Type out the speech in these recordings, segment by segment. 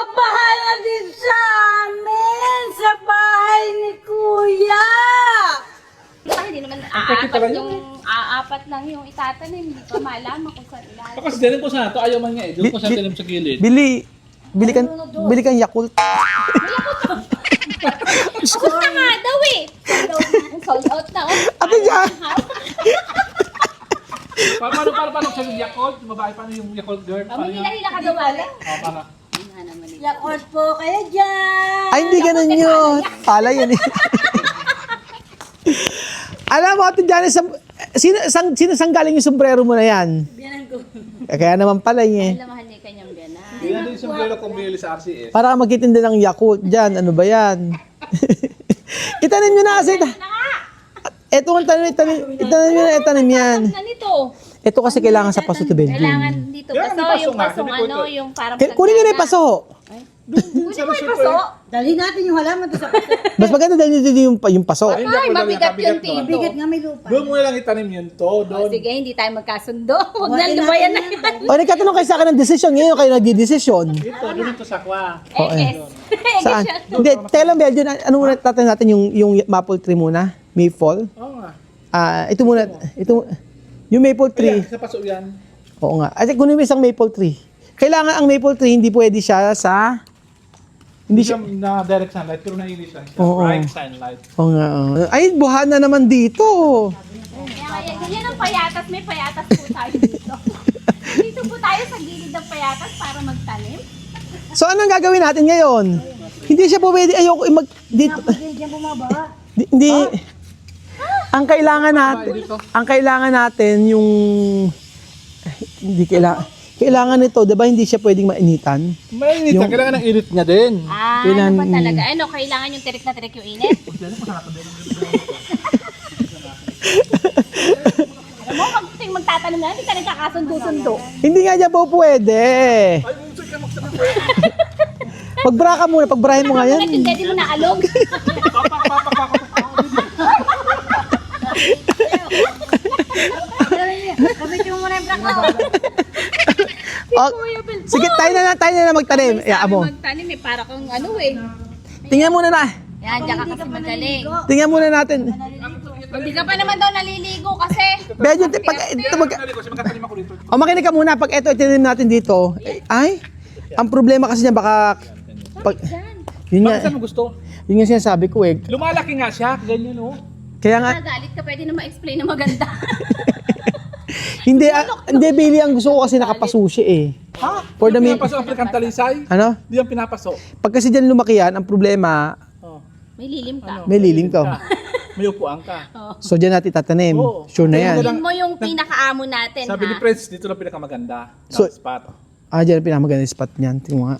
Babahay na din sa amin, sa bahay ni Kuya. Hindi naman aapat lang yung itatanim. Hindi ko malaman kung saan ilalim. Kasi dilim ko sa ito, ayaw man niya eh. Doon ko sa dilim sa gilid. Bili kang Yakult. Gusto nga daw eh. Sold out na. Ate dyan. Paano sa Yakult? Babae, paano yung Yakult girl? Mamihila-hila ka daw wala. Para. Yakot po kayo dyan. Ay, hindi ganun yun. Pala yun eh. Alam mo, Ate Janice, sino sang galing yung sombrero mo na yan? Biyanan ko. Kaya naman pala eh. Alam, mahal ni kanyang biyana. Yan din yung sombrero kong binili sa RCS. Para magtitinda ng Yakult dyan. Ano ba yan? Itanim nyo na kasi. Ito ang itanim yan. Na nito. Ito kasi kailangan sa paso to Belgium. Kailangan dito Yan, paso, may paso yung nga. pasong Hindi ko ano, ito. yung parang Kunin nyo na yung paso. Kunin mo yung paso. Dali natin yung halaman to sa paso. Mas maganda dahil dito yung paso. Ay, Ay, mabigat yung tito. Bigat nga may lupa. Doon mo na lang itanim yun to. Doon. Sige, hindi tayo magkasundo. Huwag na lubayan na yan. O, nagkatanong kayo sa akin ng desisyon. Ngayon kayo nagdi-desisyon. Dito, doon ito sa kwa. Saan? Hindi, teka lang, Belgium. Ano muna tatanong natin yung maple tree muna? Maple? Oo nga. Ito muna. Yung maple tree. Ayan, sa paso yan. Oo nga. At kunin mo isang maple tree. Kailangan ang maple tree, hindi pwede siya sa... Hindi siya na direct sunlight, pero naili siya. Oo. Bright sunlight. Oo nga. Ay, buhan na naman dito. Yan ang payatas. May payatas po tayo dito. Dito po tayo sa gilid ng payatas para magtanim. So, anong gagawin natin ngayon? Hindi siya po pwede. Ayoko mag... Dito. Diyan bumaba. Hindi. Ang kailangan natin yung... Hindi kailangan nito, 'di ba? Hindi siya pwedeng mainitan. Mainit na, kailangan ng init niya din. Ano ba talaga? Ano, kailangan yung tirik na tirik yung init? Alam mo, magtatanim na, hindi ka nagkakasundo-sundo. Hindi nga niya po pwede. Ay, muntik ka magsabi. Pagbra ka muna, pagbrahin mo nga yan. Bakit yung daddy mo naalog? Kapit mo muna yung brak ko. Sige, tayo na magtanim. Yeah, mo. Magtanim eh, para kung ano eh. Tingnan muna na. Yan, diyan ka kasi magaling. Tingnan muna natin. Hindi ka pa naman daw naliligo kasi. Medyo, pag ito Magkatanim ako dito. o makinig ka muna, pag ito itinanim natin dito, ay, ang problema kasi niya baka, pag, yun Bakit nga, saan mo gusto? yun nga sinasabi ko eh. Lumalaki nga siya, ganyan oh. Kaya nga, Nagalit ka, pwede na ma-explain na maganda. hindi, hindi, Billy, ang gusto ko kasi nakapasushi eh. Ha? For the Di min- pinapaso ang African talisay? Ano? Di ang pinapaso. Pag kasi dyan lumaki yan, ang problema, Oh. May lilim ka. may liling to. May upuan ka. So dyan natin tatanim. Oo. Sure na yan. Yun mo yung pinakaamo natin, Sabi ni ha? Prince, dito lang pinakamaganda. So- So, spot. Dyan ang pinakamaganda yung spot niyan. Tingnan mo nga.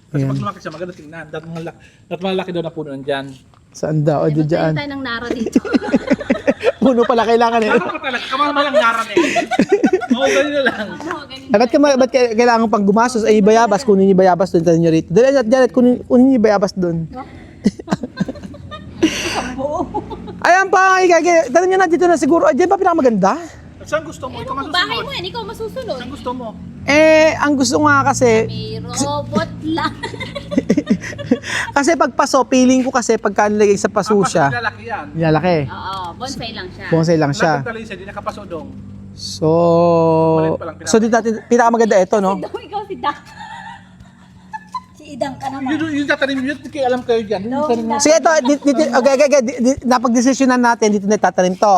Kasi Ayan. pag lumaki siya, maganda tingnan. Dapat malaki daw na puno nandyan. Saan daw? O, Magtanim dyan. tayo ng naro dito. Puno pala kailangan eh. Ano pa talaga? Kamamalang naran eh. Oo, ganyan na lang. Ba't kailangan pang gumastos? Ay, bayabas. Kunin niyo bayabas doon. Tanin niyo rito. Dali, Janet, kunin niyo bayabas doon. Ayan pa, tanin niyo na dito na siguro. Ay, dyan ba pinakamaganda? Saan gusto mo? Ikaw Kung bahay masusunod. mo yan, ikaw masusunod. Saan gusto mo? Ang gusto nga kasi, May robot lang. kasi pag paso, feeling ko kasi pagka nilagay sa paso siya, Lalaki yan. nilalaki. Oo, bonsai lang siya. Bonsai lang siya. Lahat ng talisay, di nakapaso dong. So, Maliit pa lang, so dito natin, pinakamaganda ito, no? Ikaw si Dak. Si Idang ka naman. Yung tatanim yun, kaya alam kayo dyan. Yung tatanim mo. Sige, ito, napag-desisyonan natin, dito na tatanim to.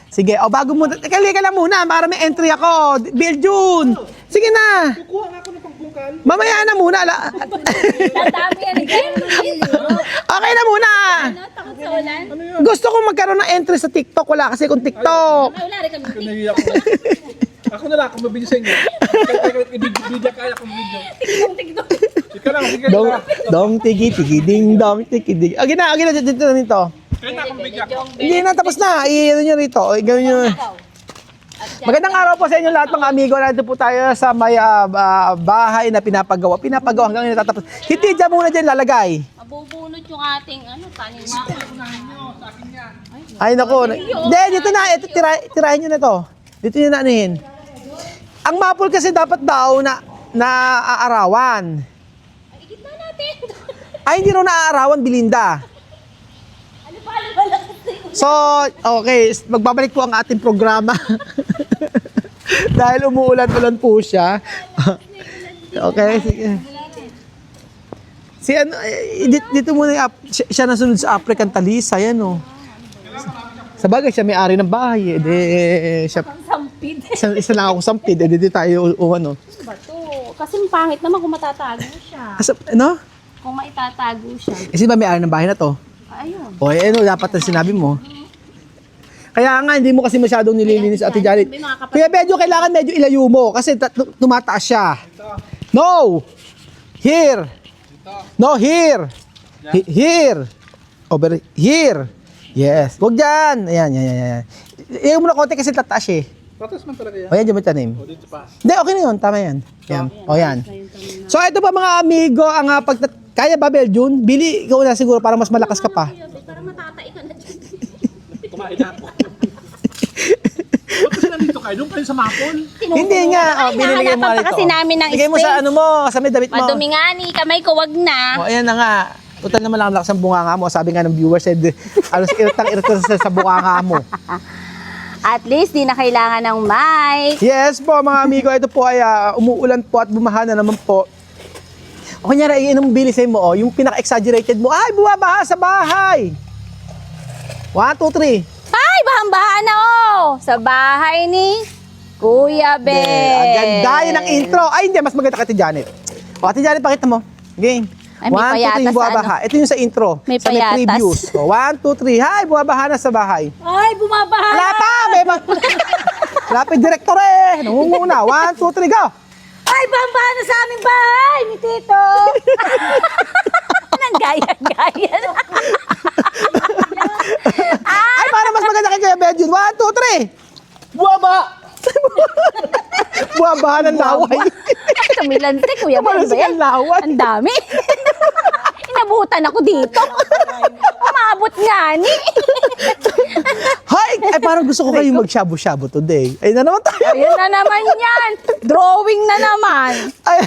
Sige, o bago mo, teka lang muna, para may entry ako. Bill June! Sige na! Kukuha nga ako ng pangbungkal. Mamaya na muna. Dadami yan again. Okay na muna! Ano, takot sa ulan? Gusto ko magkaroon ng entry sa TikTok. Wala kasi kung TikTok. Ay, wala rin kami. Nahiya ko. Ako na lang, kung mabili sa inyo. Ibigya kaya akong video. Tiktok. Ikaw lang, sige Dong, na. dong, tigi, tigi, ding, dong, tigi, ding. Okay na, dito na nito. Kaya na akong bigyan. Hindi na, tapos na. I-ano nyo rito. Gawin nyo. Magandang araw po sa inyo lahat mga amigo. Nandito po tayo sa may bahay na pinapagawa. Pinapagawa hanggang natatapos. Hindi, dyan muna dyan lalagay. Mabubunot yung ating tanim na. Ay, naku. Hindi, dito na. Ito, tirahin nyo na to. Dito nyo na anuhin. Ang maple kasi dapat daw na aarawan. Ay, hindi raw naaarawan, Belinda. Ano pa, malakas na yung So, okay, magbabalik po ang ating programa. Dahil umuulan-ulan po siya. Okay, sige. Si ano, dito muna yung, siya nasunod sa African Talisa, yan o. Sa bagay, siya may-ari ng bahay. Siya, sampid. isa lang ako sampid. Dito tayo, ano. Ba to? Kasi pangit naman kung matatago siya. Ano? Kung maitatago siya. Kasi ba may-ari ng bahay na to? Ayun. O, ano, dapat na sinabi mo. Kaya nga, hindi mo kasi masyadong nililinis, Ate Janet. Kaya medyo ilayo mo kasi tumataas siya. No! Here! No, here! Here! Over here! Yes. Huwag dyan! Ayan, yan. Iyan mo na konti kasi tataas eh. Patas man talaga yan. O yan, dyan mo tanim. O, dito pa. Hindi, okay na yun. Tama yan. Yan. O yan. So, ito pa mga amigo, ang kaya ba, Beljun? Bili, ikaw na siguro para mas malakas ka pa. Para matatay ka na dyan. Kumain na ako. Ba't kasi nandito kayo? Doon kayo sa Mapol? Hindi nga. O, binibigay mo Hahanapan nga pa ito. kasi namin ng Bigay mo sa space. ano mo, sa may damit mo. Madumi nga ni, kamay ko wag na. O, ayan na nga. Total naman lang ang lakas ng bunganga mo. Sabi nga ng viewers, alos iritang-irita sa bunganga mo. At least, di na kailangan ng mic. Yes po, mga amigo. Ito po ay umuulan po at bumaha na naman po. O, kunyari, yung bilisin mo, yung pinaka-exaggerated mo, ay, bumabaha sa bahay. 1, 2, 3. Ay, bahang-baha na sa bahay ni Kuya Ben. Ang ganda yun ang intro. Ay, hindi. Mas maganda ka, Ate Janet. O, Ate Janet, pakita mo. Game. Ay, may 1, 2, 3, payatas sa bumabaha. Ito yung sa intro. May sa may payatas. previews. O, 1, 2, 3. Hi, bumabaha na sa bahay. Ay, bumabaha. Wala pa! Lapit direktor eh! Nangunguna. 1, 2, 3, go! Ay, bumabaha na sa aming bahay ni Tito. Nang gaya-gaya. Ay, para mas maganda kay Kuya Benjun. 1, 2, 3! Buwaba! Buwabaha ng laway. Tumilan si Kuya Ben ba Tumalasik yan? ang laway. Ang dami. Inabutan ako dito. Umabot nga ni. Hi! Ay, parang gusto ko kayong mag-shabu-shabu today. Ay, na naman tayo. Ayun na naman yan. Drawing na naman. Ay,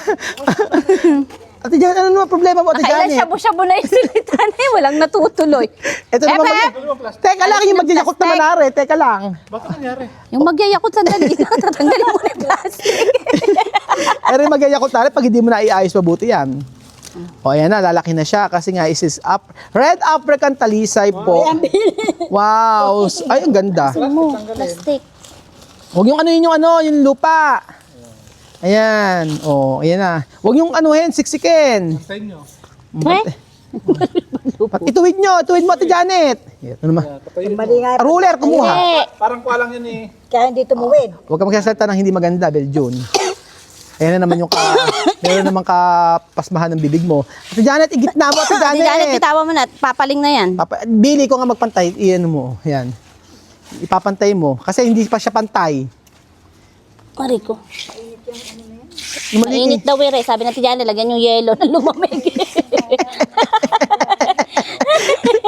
Ate Janet, ano naman problema mo, Ate Nakailan Janet? shabu-shabu na yung silitan eh. Walang natutuloy. Ito naman, Epe! teka lang, yung magyayakot naman nare, teka lang. Bakit nangyari? Yung magyayakot sandali na, tatanggalin mo na yung plastic. Pero yung magyayakot nare, pag hindi mo na iayos mabuti yan. O, ayan na, lalaki na siya kasi nga is Red African Talisay po. Wow! Ay, ang ganda. Mo, plastic. Huwag yung ano yung lupa. Ayan. O, ayan na. Huwag yung siksikin. Tayo nyo. Eh? Ituwid mo, Ate Janet. Ito naman. Mali nga. Ruler, kumuha. Eh, Parang kuha lang yun eh. Kaya hindi tumuwid. Huwag ka magsasalita ng hindi maganda, Beljun. Ayan na naman yung meron naman kapasmahan ng bibig mo. Ate Janet, igitna mo, Ate Ate Janet, Janet. itawa mo na. Papaling na yan. Bili ko nga magpantay, iyan mo. Yan. Ipapantay mo. Kasi hindi pa siya pantay. Mariko. Yung maliit Mainit daw eh. Sabi natin dyan, lagyan yung yelo na lumamig.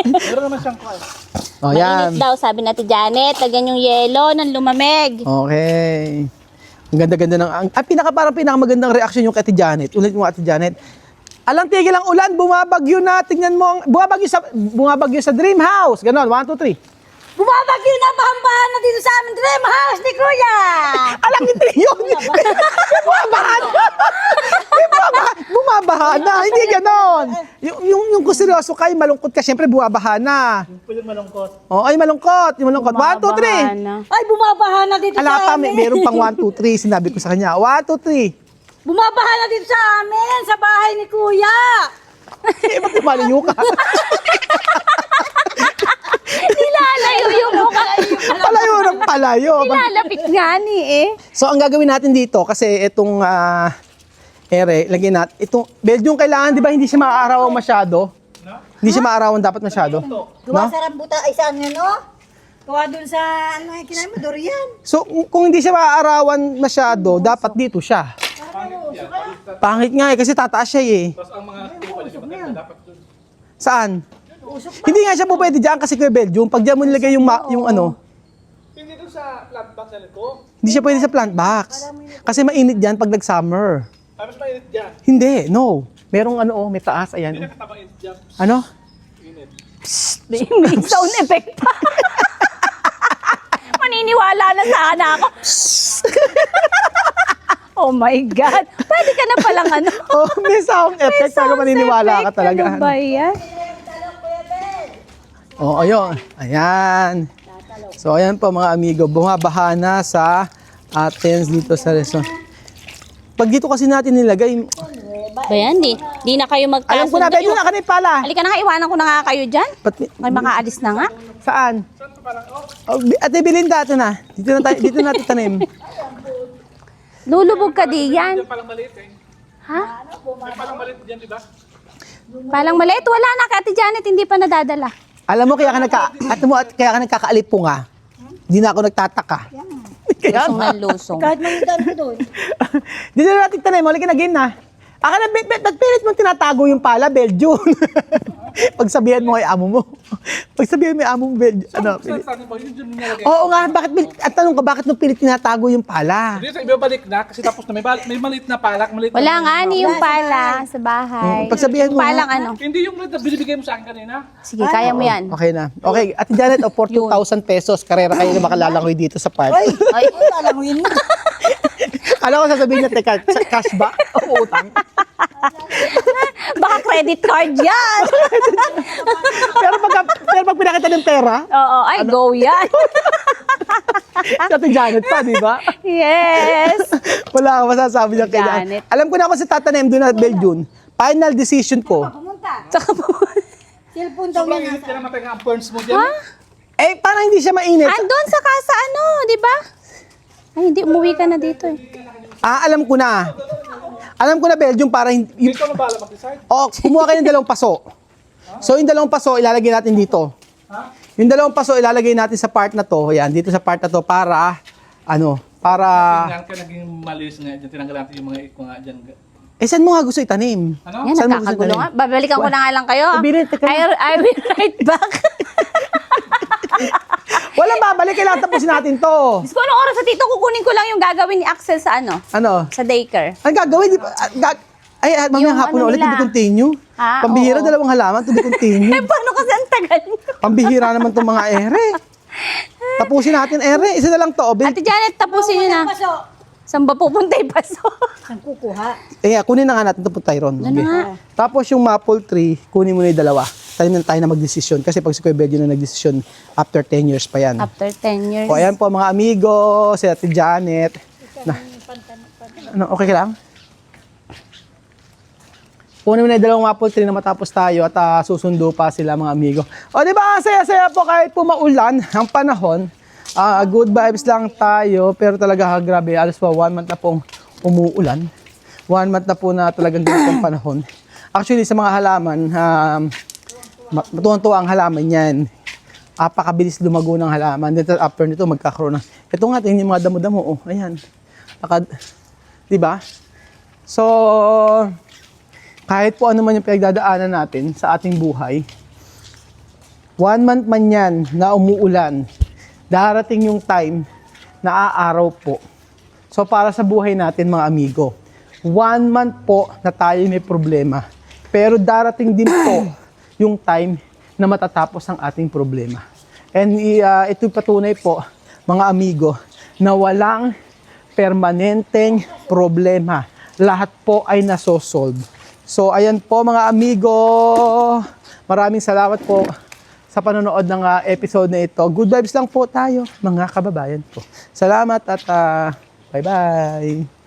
Meron naman siyang kuha. Oh, yan. Mainit daw, sabi natin Janet, lagyan yung yelo ng lumamig. Okay. Ang ganda-ganda ng... parang pinakamagandang reaction yung kay Ate Janet. Ulit mo, Ate Janet. Alang tigil ang ulan, bumabagyo na. Tingnan mo, bumabagyo sa dream house. Ganon, 1, 2, 3. Bumabagyo na, bahan-bahan na dito sa aming dream house ni Kuya. Alang ito yun. Bumabaha na. Bumabaha na. Hindi ganon. Yung kung seryoso kayo, malungkot ka, syempre bumabaha na. Pwede malungkot. Oh, ay malungkot. Yung malungkot. 1, 2, 3. Ay, bumabaha na dito Ala sa pa, amin. meron pang 1, 2, 3. Sinabi ko sa kanya. 1, 2, 3. Bumabaha na dito sa amin, sa bahay ni Kuya. Eh, ba't lumalayo ka? Nilalayo yung mukha. Palayo ng palayo. Nilalapit nga ni eh. So, ang gagawin natin dito, kasi itong lagyan natin. Itong, Beljun, kailangan, di ba, hindi siya maaarawan masyado? Hindi siya maaarawan dapat masyado. Gawa No? sa rambuta, ay saan yun, no? Gawa dun sa, ano yung kinain mo, durian. So, kung hindi siya maaarawan masyado, dapat dito siya. Pangit nga eh, kasi tataas siya eh. Tapos ang mga tupa niya maganda, dapat dun. Saan? Hindi nga siya po pwede dyan kasi Kuya Beljun, pag dyan mo nilagay yung ano, Hindi dun sa plant box na ko. hindi siya pwede sa plant box. Kasi mainit dyan pag nag-summer. mas mainit dyan. Hindi, no. Merong ano, may taas, ayan. Hindi nakatama init dyan. Ano? Init. May sound effect pa. Maniniwala na sana ako. Oh my God. Pwede ka na palang ano. Oh, may sound effect. Para maniniwala ka talaga. Ano ba yan? Oh, ayun. Ayan. So, ayan po mga amigo. Bumabaha na sa Athens dito sa resort. Pag dito kasi natin nilagay, Ba yan? Di na kayo magkasundo. alam ko na, medyo na kanil pala. Halika na nga, iwanan ko na nga kayo dyan. May makaalis na nga. Saan? Oh, Ate Belinda, ito na. Dito natin tanim. Lulubog ka di yan. Dyan palang maliit eh. Ha? May palang maliit dyan, di ba? Palang maliit. Wala na, Ate Janet, hindi pa nadadala. Alam mo, kaya ka nagkakalipunga. Hindi na ako nagtataka. Kaya Lusong ng lusong. Kahit mangitan ko doon. dito na natin tanim. Halika na, game na. Akala, nagpilit mo tinatago yung pala, Belgium. Pagsabihan mo ay amo mo. Pagsabihan mo ay amo mo, Belgium. Ano? Saan saan mo? Yun dyan nilalagay. Oo nga, at tanong ka, bakit mo pilit tinatago yung pala? Hindi, sa ibabalik na kasi tapos na may maliit na palak, maliit Wala na nga, ni yung pala sa bahay. Pagsabihan mo. Palang ano. Hindi yung maliit na binibigay mo sa akin kanina. Sige, kaya mo yan. Okay na. Okay, Ate Janet, for 2,000 pesos, karera kayo na makalalangoy dito sa park. Ay, Ay, alanguin mo. Alam ko sasabihin niya, teka, cash ba? O utang? baka credit card yan. pero pag pinakita ng pera, Oo, ay, go yan. si Ate Janet pa, di ba? Yes. Wala akong masasabi niya kay Janet. Janet. Alam ko na ako si Tata Nem doon at Belgium. Final decision ko. Pumunta. Tsaka po. Cellphone daw Sobrang niya init nasa. kaya namatay nga ang ferns mo dyan. Eh, parang hindi siya mainit. Andun sa kasa ano, di ba? Ay, hindi, umuwi ka na dito eh. Alam ko na. Alam ko na, Belgium, para hindi... Dito na bala mag-decide. Kumuha kayo ng 2 paso. So, yung 2 paso, ilalagay natin dito. Yung 2 paso, ilalagay natin sa part na to. Ayan, dito sa part na to para, para... Tingnan ka naging malis nga dyan. Tinanggal natin yung mga iko nga dyan. Saan mo nga gusto itanim? Ano? Yan, Saan mo gusto nagkakagulo itanim? nga. Babalikan ko na nga lang kayo. Sabihin, teka. I will right back. Walang babalik, kailangan tapusin natin to. Diyos ko, anong oras sa tito? Kukunin ko lang yung gagawin ni Axel sa ano? Ano? Sa daycare. Ang gagawin, di ba? Mamayang Yung hapon ano ulit, to nila. be continue. Pambihira, oo. 2 halaman, to be continue. Eh, paano kasi ang tagal nyo? Pambihira naman itong mga ere. Tapusin natin, ere. Isa na lang to, Obe. Ate Janet, tapusin nyo na. Paso. Saan ba pupunta yung paso? Saan kukuha? Kunin na nga natin ito po, Tyron. Ano nga? Tapos yung maple tree, kunin mo na yung 2. Tayo na tayo na magdesisyon. Kasi pag si Kuya Belgium na nagdesisyon, after 10 years pa yan. After 10 years. O, ayan po mga amigo, si Ate Janet. Okay ka lang? Kunin mo na yung 2 maple tree na matapos tayo at susundo pa sila mga amigo. O, di ba? Saya-saya po kahit po maulan ang panahon. Good vibes lang tayo, pero talaga grabe. Alas pa, 1 month na pong umuulan. 1 month na po na talagang ganitong panahon. Actually, sa mga halaman, matuwang-tuwa ang halaman yan. Apakabilis lumago ng halaman. Then after nito, magkakaroon ng... Ito nga, tingnan yung mga damo-damo. Oh, ayan. Diba? So, kahit po ano man yung pinagdadaanan natin sa ating buhay, 1 month man yan na umuulan, darating yung time na aaraw po. So, para sa buhay natin, mga amigo, 1 month po na tayo may problema. Pero darating din po yung time na matatapos ang ating problema. And ito'y patunay po, mga amigo, na walang permanenteng problema. Lahat po ay nasosolve. So, ayan po mga amigo. Maraming salamat po sa panonood ng episode na ito. Good vibes lang po tayo, mga kababayan po. Salamat at bye-bye.